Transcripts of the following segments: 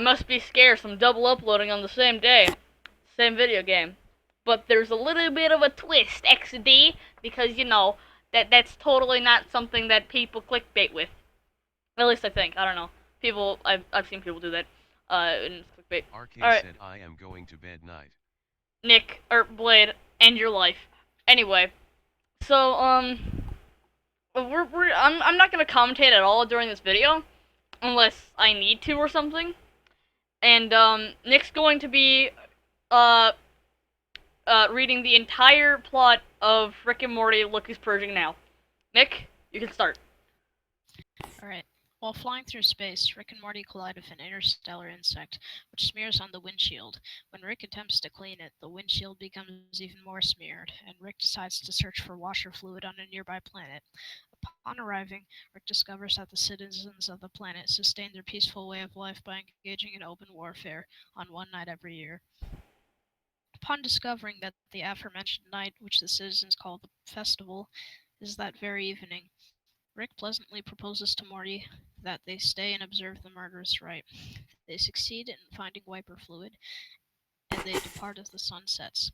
must be scarce. I'm double uploading on the same day. Same video game. But there's a little bit of a twist, XD, because, that's totally not something that people clickbait with. At least I think. I don't know. I've seen people do that. In clickbait. RK Alright, said I am going to bed night. Nick, or Blade, end your life. Anyway, so, I'm not gonna commentate at all during this video, unless I need to or something. And, Nick's going to be, uh, reading the entire plot of Rick and Morty Look Who's Purging now. Nick, you can start. Alright. While flying through space, Rick and Morty collide with an interstellar insect, which smears on the windshield. When Rick attempts to clean it, the windshield becomes even more smeared, and Rick decides to search for washer fluid on a nearby planet. Upon arriving, Rick discovers that the citizens of the planet sustain their peaceful way of life by engaging in open warfare on one night every year. Upon discovering that the aforementioned night, which the citizens call the festival, is that very evening, Rick pleasantly proposes to Morty that they stay and observe the murderous rite. They succeed in finding wiper fluid, and they depart as the sun sets,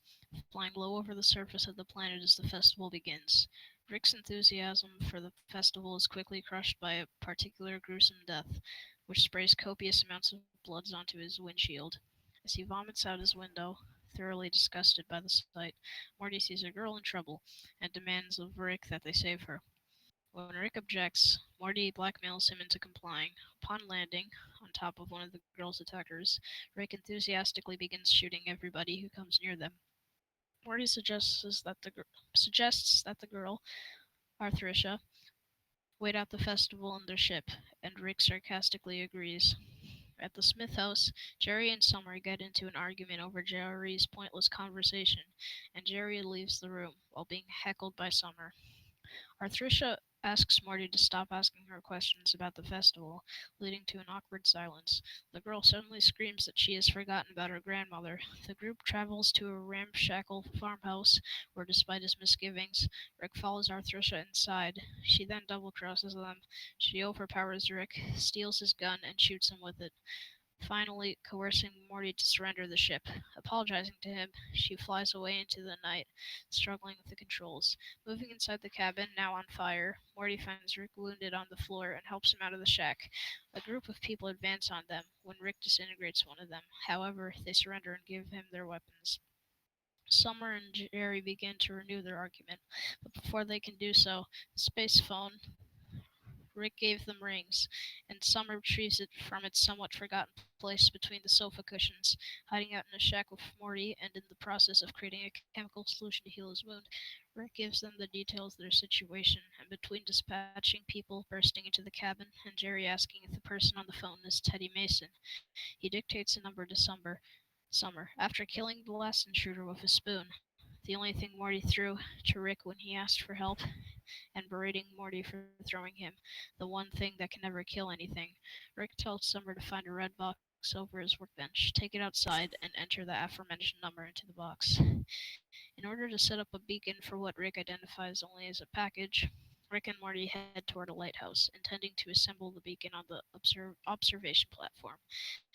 flying low over the surface of the planet as the festival begins. Rick's enthusiasm for the festival is quickly crushed by a particular gruesome death, which sprays copious amounts of blood onto his windshield. As he vomits out his window, thoroughly disgusted by the sight, Morty sees a girl in trouble and demands of Rick that they save her. When Rick objects, Morty blackmails him into complying. Upon landing on top of one of the girl's attackers, Rick enthusiastically begins shooting everybody who comes near them. Morty suggests that the girl, Arthricia, wait out the festival on their ship, and Rick sarcastically agrees. At the Smith house, Jerry and Summer get into an argument over Jerry's pointless conversation, and Jerry leaves the room while being heckled by Summer. Arthricia asks Morty to stop asking her questions about the festival, leading to an awkward silence. The girl suddenly screams that she has forgotten about her grandmother. The group travels to a ramshackle farmhouse, where, despite his misgivings, Rick follows Arthricia inside. She then double-crosses them. She overpowers Rick, steals his gun, and shoots him with it, finally coercing Morty to surrender the ship. Apologizing to him, she flies away into the night, struggling with the controls. Moving inside the cabin, now on fire, Morty finds Rick wounded on the floor and helps him out of the shack. A group of people advance on them when Rick disintegrates one of them. However, they surrender and give him their weapons. Summer and Jerry begin to renew their argument, but before they can do so, the space phone Rick gave them rings, and Summer retrieves it from its somewhat forgotten place between the sofa cushions. Hiding out in a shack with Morty and in the process of creating a chemical solution to heal his wound, Rick gives them the details of their situation, and between dispatching people bursting into the cabin and Jerry asking if the person on the phone is Teddy Mason, he dictates a number to Summer. After killing the last intruder with a spoon, the only thing Morty threw to Rick when he asked for help, and berating Morty for throwing him the one thing that can never kill anything. Rick tells Summer to find a red box over his workbench, take it outside, and enter the aforementioned number into the box. In order to set up a beacon for what Rick identifies only as a package, Rick and Morty head toward a lighthouse, intending to assemble the beacon on the observation platform.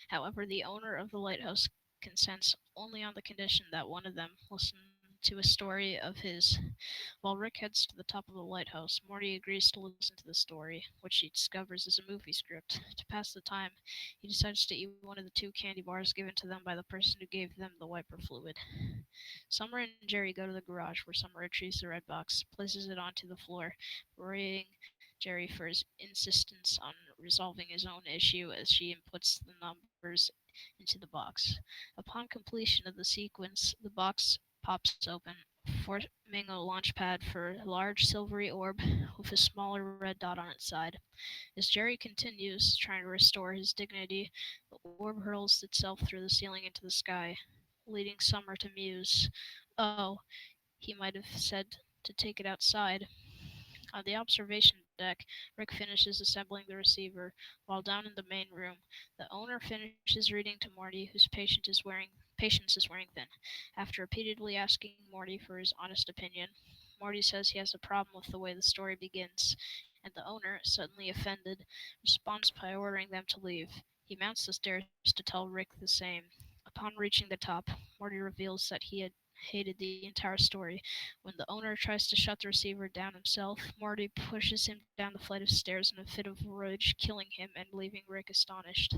However, the owner of the lighthouse consents only on the condition that one of them listen to a story of his. While Rick heads to the top of the lighthouse, Morty agrees to listen to the story, which he discovers is a movie script. To pass the time, he decides to eat one of the two candy bars given to them by the person who gave them the wiper fluid. Summer and Jerry go to the garage, where Summer retrieves the red box, places it onto the floor, berating Jerry for his insistence on resolving his own issue as she inputs the numbers into the box. Upon completion of the sequence, the box pops open, forming a launch pad for a large silvery orb with a smaller red dot on its side. As Jerry continues trying to restore his dignity, the orb hurls itself through the ceiling into the sky, leading Summer to muse, "Oh, he might have said to take it outside." On the observation deck, Rick finishes assembling the receiver, while down in the main room, the owner finishes reading to Morty, whose patience is wearing thin. After repeatedly asking Morty for his honest opinion, Morty says he has a problem with the way the story begins, and the owner, suddenly offended, responds by ordering them to leave. He mounts the stairs to tell Rick the same. Upon reaching the top, Morty reveals that he had hated the entire story. When the owner tries to shut the receiver down himself, Morty pushes him down the flight of stairs in a fit of rage, killing him and leaving Rick astonished.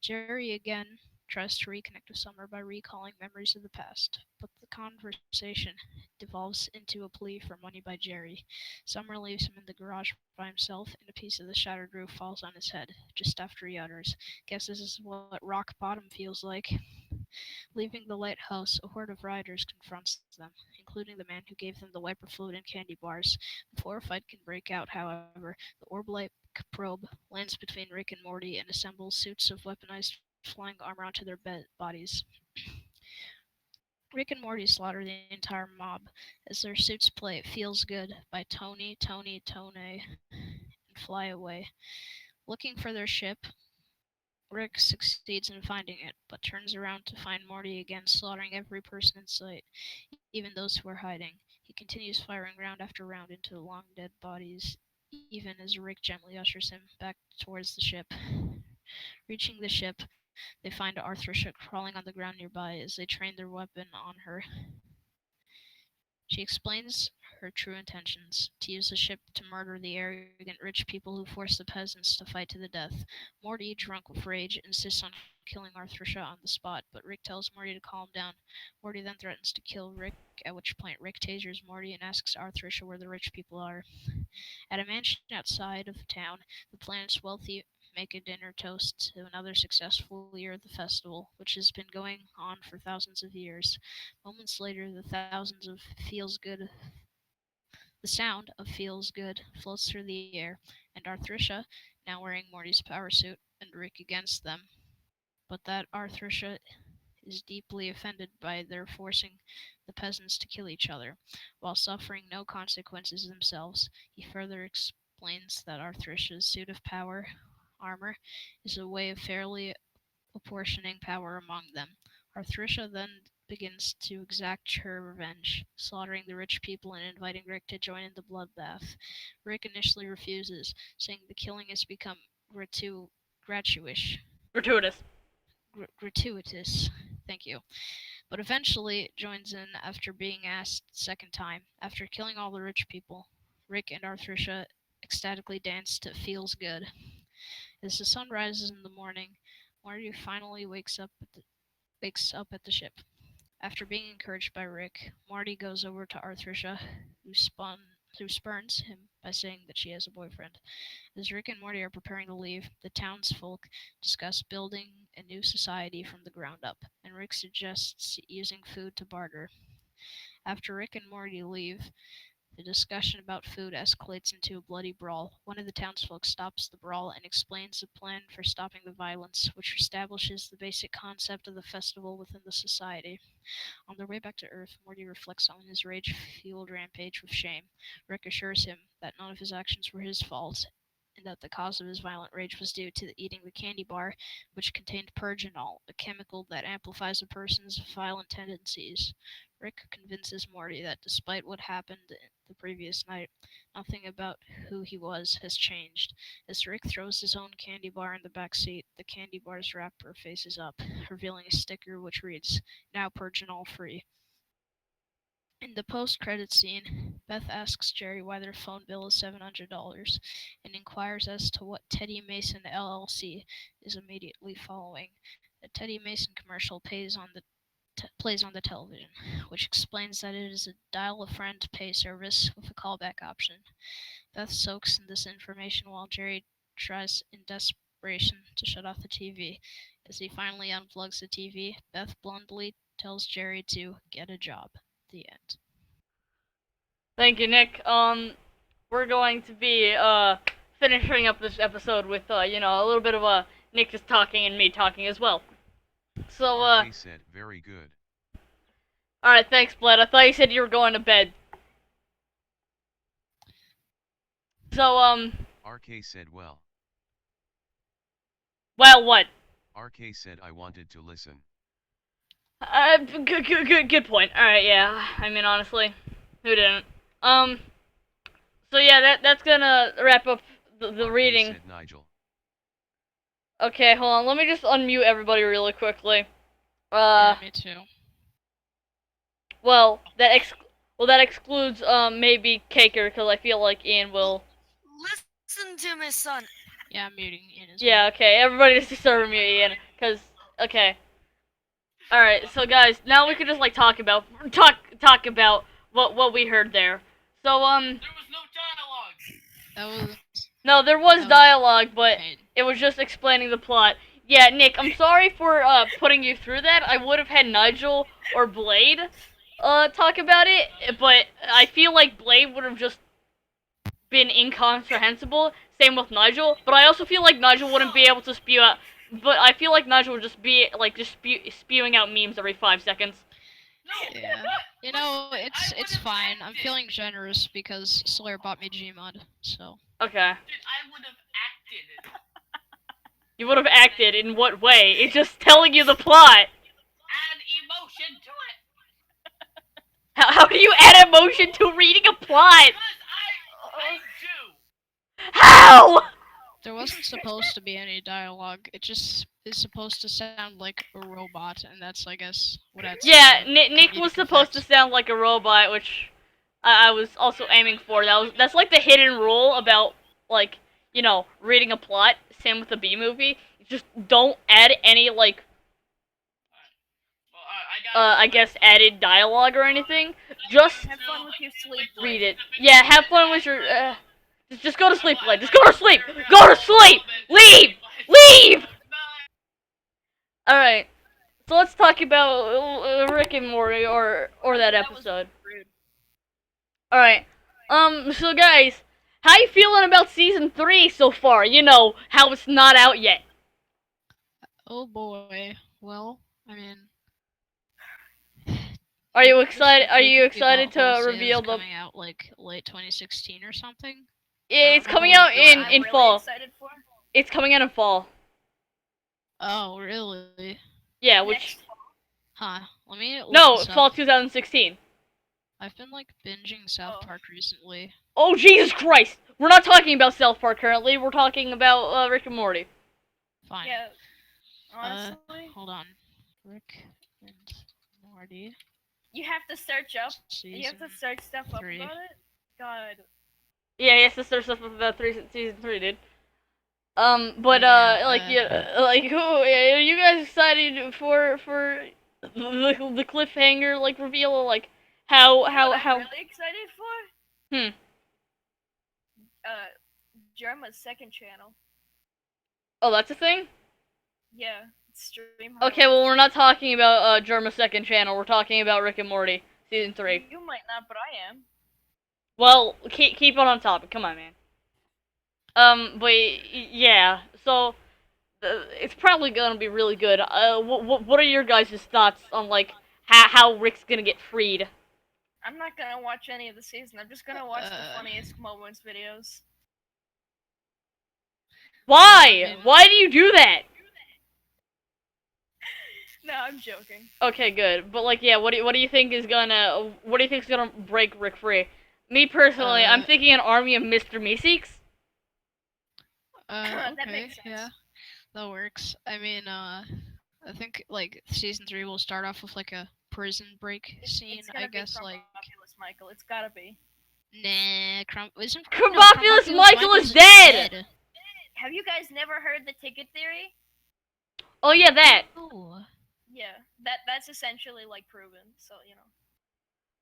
Jerry again tries to reconnect with Summer by recalling memories of the past, but the conversation devolves into a plea for money by Jerry. Summer leaves him in the garage by himself, and a piece of the shattered roof falls on his head, just after he utters, "Guess this is what rock bottom feels like." Leaving the lighthouse, a horde of rioters confronts them, including the man who gave them the wiper fluid and candy bars. Before a fight can break out, however, the orb-like probe lands between Rick and Morty and assembles suits of weaponized flying armor onto their bodies. Rick and Morty slaughter the entire mob as their suits play "It Feels Good" by Tony, Tony, Tone, and fly away. Looking for their ship, Rick succeeds in finding it, but turns around to find Morty again slaughtering every person in sight, even those who are hiding. He continues firing round after round into the long dead bodies, even as Rick gently ushers him back towards the ship. Reaching the ship, they find Arthur crawling on the ground nearby as they train their weapon on her. She explains her true intentions: to use the ship to murder the arrogant rich people who force the peasants to fight to the death. Morty, drunk with rage, insists on killing Arthur on the spot, but Rick tells Morty to calm down. Morty then threatens to kill Rick, at which point Rick tasers Morty and asks Arthur where the rich people are. At a mansion outside of town, the planet's wealthy make a dinner toast to another successful year of the festival, which has been going on for thousands of years. Moments later, the sound of "Feels Good" floats through the air, and Arthricia, now wearing Morty's power suit, and Rick against them. But that Arthricia is deeply offended by their forcing the peasants to kill each other, while suffering no consequences themselves. He further explains that Arthricia's suit of power armor is a way of fairly apportioning power among them. Arthricia then begins to exact her revenge, slaughtering the rich people and inviting Rick to join in the bloodbath. Rick initially refuses, saying the killing has become gratuitous. Gratuitous. Gratuitous. Thank you. But eventually joins in after being asked a second time. After killing all the rich people, Rick and Arthricia ecstatically dance to "Feels Good." As the sun rises in the morning, Marty finally wakes up at the ship. After being encouraged by Rick, Marty goes over to Arthricia, who spurns him by saying that she has a boyfriend. As Rick and Morty are preparing to leave, the townsfolk discuss building a new society from the ground up, and Rick suggests using food to barter. After Rick and Morty leave, the discussion about food escalates into a bloody brawl. One of the townsfolk stops the brawl and explains the plan for stopping the violence, which establishes the basic concept of the festival within the society. On their way back to Earth, Morty reflects on his rage-fueled rampage with shame. Rick assures him that none of his actions were his fault, and that the cause of his violent rage was due to eating the candy bar, which contained purginol, a chemical that amplifies a person's violent tendencies. Rick convinces Morty that despite what happened the previous night, nothing about who he was has changed. As Rick throws his own candy bar in the back seat, the candy bar's wrapper faces up, revealing a sticker which reads, "Now purginol free." In the post-credit scene, Beth asks Jerry why their phone bill is $700 and inquires as to what Teddy Mason LLC is immediately following. A Teddy Mason commercial plays on the television, which explains that it is a dial-a-friend pay service with a callback option. Beth soaks in this information while Jerry tries in desperation to shut off the TV. As he finally unplugs the TV, Beth bluntly tells Jerry to get a job. The end. Thank you, Nick. We're going to be finishing up this episode with a little bit of Nick just talking and me talking as well. So RK said, very good. all right, thanks, Bled. I thought you said you were going to bed. So RK said, well. Well, what? RK said I wanted to listen. Good point. All right, yeah. I mean, honestly, who didn't? So yeah, that's gonna wrap up the RK reading. said Nigel. Okay, hold on. Let me just unmute everybody really quickly. Yeah, me too. Well, that excludes maybe Caker because I feel like Ian will. Listen to me, son. Yeah, I'm muting Ian as Yeah, well. okay. Everybody just serve mute Ian because okay. All right, so guys, now we can just like talk about what we heard there. So There was no dialogue. That was no, there was Oh, dialogue, but pain. it was just explaining the plot. Yeah, Nick, I'm sorry for putting you through that. I would have had Nigel or Blade talk about it, but I feel like Blade would have just been incomprehensible. Same with Nigel, but I also feel like Nigel wouldn't be able to spew out. But I feel like Nigel would just be like spewing out memes every 5 seconds. No. Yeah. You know, it's fine. I'm feeling generous because Slayer bought me Gmod, so. Okay. Dude, I would have acted. You would have acted in what way? It's just telling you the plot. Add emotion to it. How do you add emotion to reading a plot? Because I do. How? There wasn't supposed to be any dialogue. It just is supposed to sound like a robot, and that's, I guess, what adds. Yeah, to Nick was supposed to sound like a robot, which I was also aiming for. That's like the hidden rule about like reading a plot. Same with the B movie. Just don't add any like Well, I guess added dialogue or anything. Just Have fun with your sleep. read it. Yeah, have fun with your. Just go to sleep, Blade. Just go to sleep. Go to sleep. Leave. Leave. All right. So let's talk about Rick and Morty or that episode. All right. So guys, how you feeling about season 3 so far? You know how it's not out yet. Oh boy. Well, I mean. Are you excited? Are you People excited to always say reveal it's the? coming out like late 2016 or something? Yeah, it's I don't coming know. out in I'm really fall. excited for. It's coming out in fall. Oh, really? Yeah, which Huh. Let me look no, this up. fall 2016. I've been like binging South Oh. Park recently. Oh Jesus Christ! We're not talking about South Park currently. We're talking about Rick and Morty. Fine. Yeah. Honestly, Hold on. Rick and Morty. you have to search up. Season. You have to search stuff up 3. about it. God. Yeah, he has to start stuff with season 3, dude. But Yeah, like like who are you guys excited for the cliffhanger like reveal like how You know what I'm how really excited for? hmm Germa's second channel. oh that's a thing? Yeah, stream. Okay, well we're not talking about Germa's second channel. We're talking about Rick and Morty season 3. You might not, but I am. Well, keep it on topic. Come on, man. But yeah, so it's probably gonna be really good. What are your guys' thoughts on like how Rick's gonna get freed? I'm not gonna watch any of the season. I'm just gonna watch the Uh. funniest moments videos. Why? Why do you do that? No, I'm joking. Okay, good. But like, yeah, what do you think is gonna break Rick free? Me personally, I'm thinking an army of Mr. Meeseeks. That Okay, makes sense. yeah, that works. I mean, I think like season 3 will start off with like a prison break scene. It's gonna I guess be like Crumbopulous Michael. It's gotta be. nah, Crumbopulous Michael is dead! Have you guys never heard the ticket theory? Oh yeah, that. Oh. Yeah, that's essentially like proven. So you know.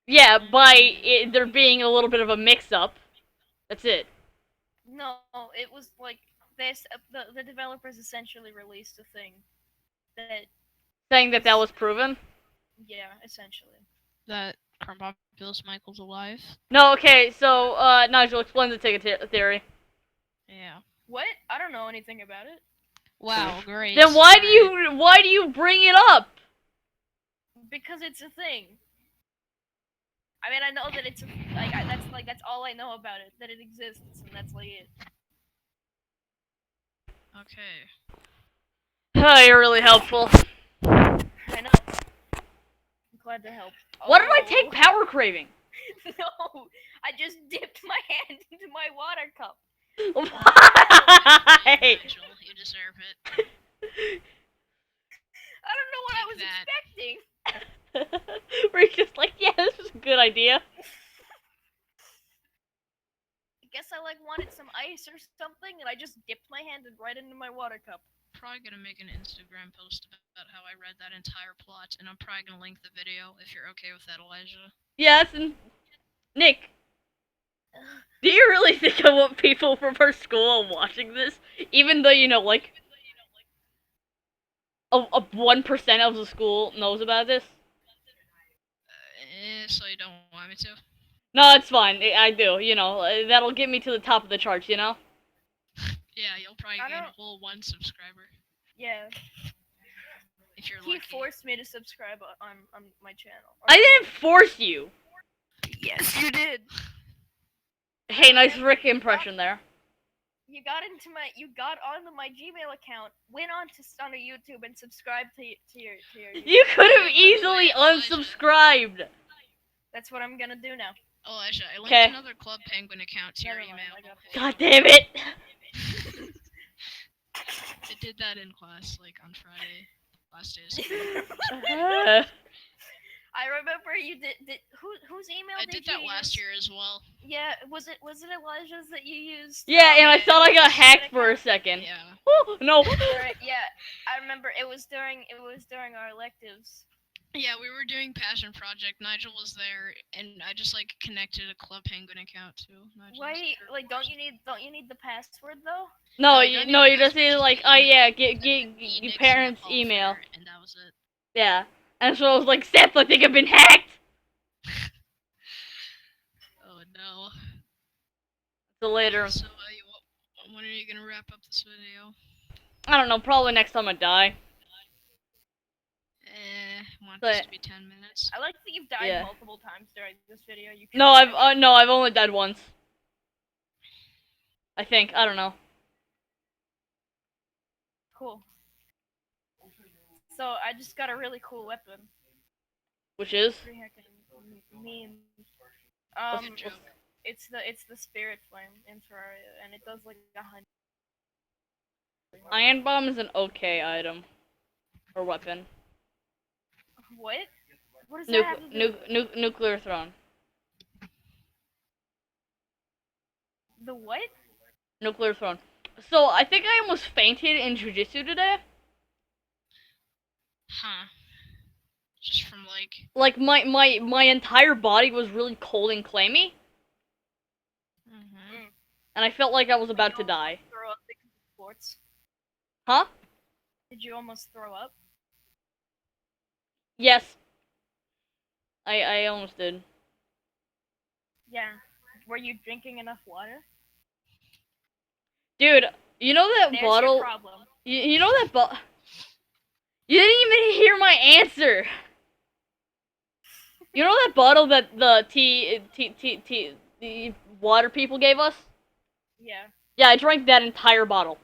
Yeah, by there being a little bit of a mix-up. That's it. No, it was like this. The developers essentially released a thing that. Saying that was proven. Yeah, essentially. That Crumbopulous Michael's alive. No, okay, so Nigel, explain the ticket theory. Yeah. What? I don't know anything about it. Wow, great. Then why do Alright. you bring it up? Because it's a thing. I mean, I know that it's that's all I know about it. That it exists, and that's like it. Okay. Oh, you're really helpful. I know. I'm glad to help. What did I take power craving? No, I just dipped my hand into my water cup. Why? Nigel, you deserve it. I don't know what I Take was that. expecting. We're just like, yeah, this is a good idea. I guess I like wanted some ice or something, and I just dipped my hand right into my water cup. Probably gonna make an Instagram post about how I read that entire plot, and I'm probably gonna link the video if you're okay with that, Elijah. Yes, and Nick, do you really think I want people from our school watching this? Even though, you know, like, a 1% of the school knows about this? So you don't want me to? No, it's fine. I do, you know. That'll get me to the top of the charts, you know? Yeah, you'll probably I gain a don't- whole 1 subscriber. Yeah, If you're he lucky. forced me to subscribe on my channel. I didn't force you. Yes, you did. Hey, nice Rick impression there. You got onto my Gmail account, went onto YouTube, and subscribed to your You could have By the way, easily Elijah. unsubscribed. That's what I'm gonna do now. Elijah, I linked 'Kay. another Club Penguin account to your Never mind, email. I got God damn it. I did that in class, like, on Friday. Last day of school. I remember you did. Whose email I did did you that last use? year as well. Yeah, was it Elijah's that you used? Yeah, and I yeah, thought I got Club hacked Penguin for a account? second. Yeah. Woo, no. Alright, yeah, I remember it was during our electives. Yeah, we were doing Passion Project. Nigel was there, and I just, like, connected a Club Penguin account too. Nigel was Why? there. Like, don't you need the password though? No, No, you you, don't no, need you the just need password, like, just oh the yeah, email. get The your Nix parents' and email. Oliver, and that was it. Yeah. And so I was like, Seth, I think I've been hacked. Oh no. So later, So, when are you gonna wrap up this video? I don't know, probably next time I die. Want But- this to be 10 minutes? I like that you've died Yeah. multiple times during this video. You No, killed I've only died once. I think, I don't know. Cool. So I just got a really cool weapon. Which is? Pretty heckin' mean. What's your joke? It's the spirit flame in Terraria, and it does like 100. Iron Bomb is an okay item. Or weapon. What? What does that have to do? Nuclear Throne. The what? Nuclear Throne. So, I think I almost fainted in Jiu-Jitsu today. Huh. Just from, like... Like, my entire body was really cold and clammy. Mm-hmm. And I felt like I was about to die. Throw up because of sports. Huh? Did you almost throw up? Yes. I almost did. Yeah. Were you drinking enough water? Dude, you know that There's bottle... your problem. You know that bottle... You didn't even hear my answer! You know that bottle that the the water people gave us? Yeah. Yeah, I drank that entire bottle.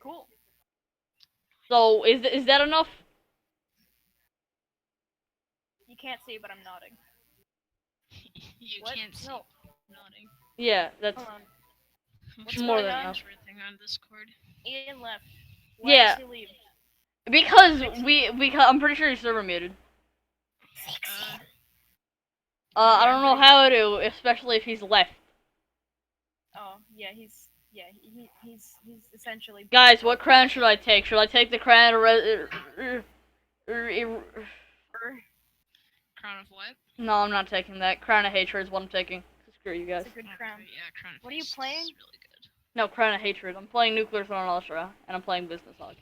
Cool. So, is that enough? You can't see, but I'm nodding. You What? can't see. No. Nodding. Yeah, that's... Hold on. What's more going than on? enough. Everything on Discord. Ian left. Why Yeah. does he leave? Because I'm pretty sure your server muted. I don't know how to, especially if he's left. Oh, yeah, he's essentially. Guys, what crown should I take? Should I take the crown of Crown of what? No, I'm not taking that. Crown of Hatred is what I'm taking. Screw you guys. It's a good Okay, crown. yeah, Crown of What are you Fist is playing? really good. No, Crown of Hatred. I'm playing Nuclear Throne Ultra, and I'm playing Business Hog.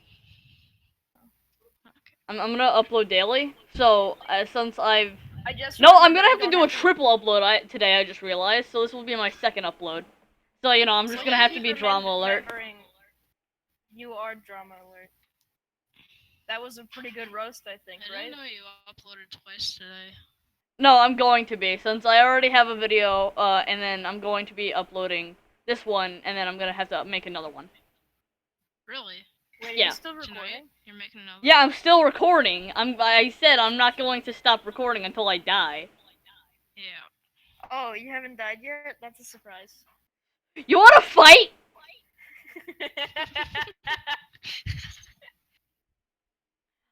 Okay. I'm gonna upload daily, so since I've... I just. No, I'm remembered gonna I have to don't do a triple upload today, I just realized, so this will be my second upload. So, you know, I'm just So gonna have I to keep be drama alert. remembering You are drama alert. That was a pretty good roast, I think, I right? didn't know you uploaded twice today. No, I'm going to be, since I already have a video, and then I'm going to be uploading this one, and then I'm gonna have to make another one. Really? Wait, Yeah. are you still recording? Tonight? You're making another? Yeah, I'm still recording. I said I'm not going to stop recording until I die. Yeah. Oh, you haven't died yet? That's a surprise. You wanna fight?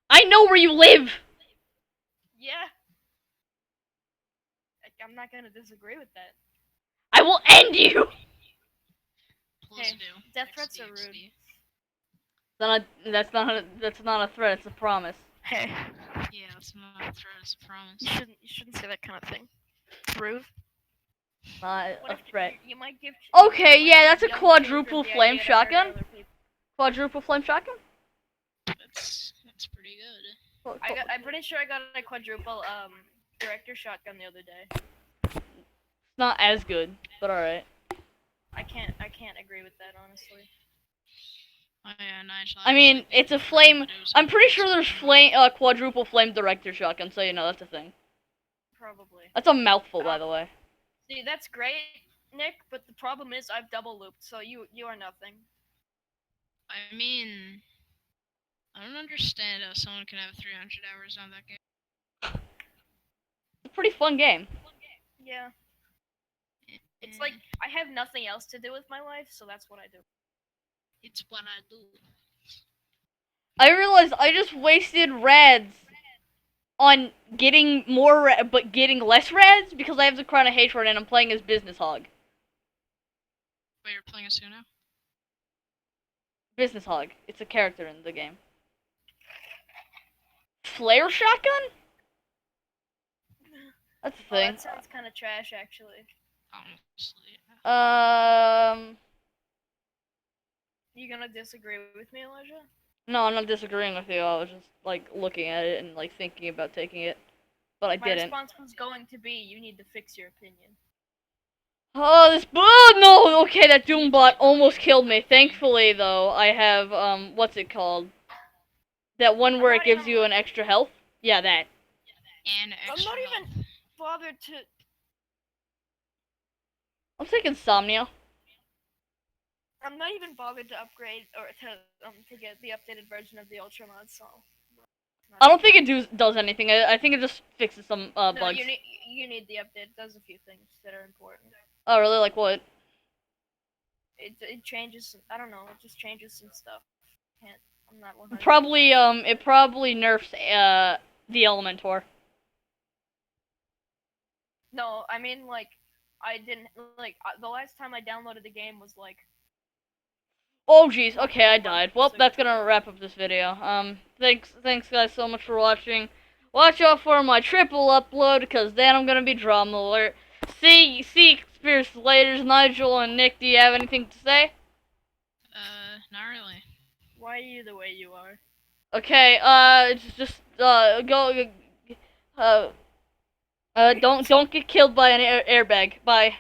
I know where you live! Yeah. I'm not gonna disagree with that. I will end you! Please Hey, do. death threats XD, are rude. XD. That's not a threat, it's a promise. Hey, Yeah, it's not a threat, it's a promise. you shouldn't say that kind of thing. It's rude. Not What a if threat. you might give? Okay, you might yeah, give that's a young quadruple children the flame idea to murder shotgun. other people. Quadruple flame shotgun? That's pretty good. I'm pretty sure I got a quadruple director shotgun the other day. It's not as good, but alright. I can't agree with that honestly. Oh yeah, Nigel. I mean, actually it's a did flame. but it was I'm pretty because sure of there's the- quadruple flame director shotgun, so you know that's a thing. Probably. That's a mouthful, by the way. See, that's great, Nick. But the problem is I've double looped, so you are nothing. I mean, I don't understand how someone can have 300 hours on that game. It's a pretty fun game. Yeah. It's like I have nothing else to do with my life, so that's what I do. It's what I do. I realized I just wasted rads on getting more, but getting less rads because I have the Crown of Hatred and I'm playing as Business Hog. Wait, you're playing a Suno? Business Hog. It's a character in the game. Flare shotgun? That's the Oh, thing. that sounds kind of trash, actually. Honestly. You gonna disagree with me, Elijah? No, I'm not disagreeing with you. I was just like looking at it and like thinking about taking it, but I My didn't. response was going to be, you need to fix your opinion. Oh, this no. Okay, that Doombot almost killed me. Thankfully, though, I have what's it called? That one where it gives you an extra health. Yeah, that. And extra I'm not health. even bothered to. I'm taking Somnia. I'm not even bothered to upgrade or to get the updated version of the Ultra mod. So. I don't think it does anything. I think it just fixes some No, bugs. you need the update. It does a few things that are important. Oh, really? Like what? It changes. I don't know. It just changes some stuff. I'm not 100. It probably nerfs the Elementor. No, I mean like I didn't like the last time I downloaded the game was like. Oh jeez, okay, I died. Well, that's gonna wrap up this video. Thanks guys so much for watching. Watch out for my triple upload, cause then I'm gonna be drama alert. See Conspiracy Laters, Nigel and Nick, do you have anything to say? Not really. Why are you the way you are? Okay, go, don't get killed by an airbag. Bye.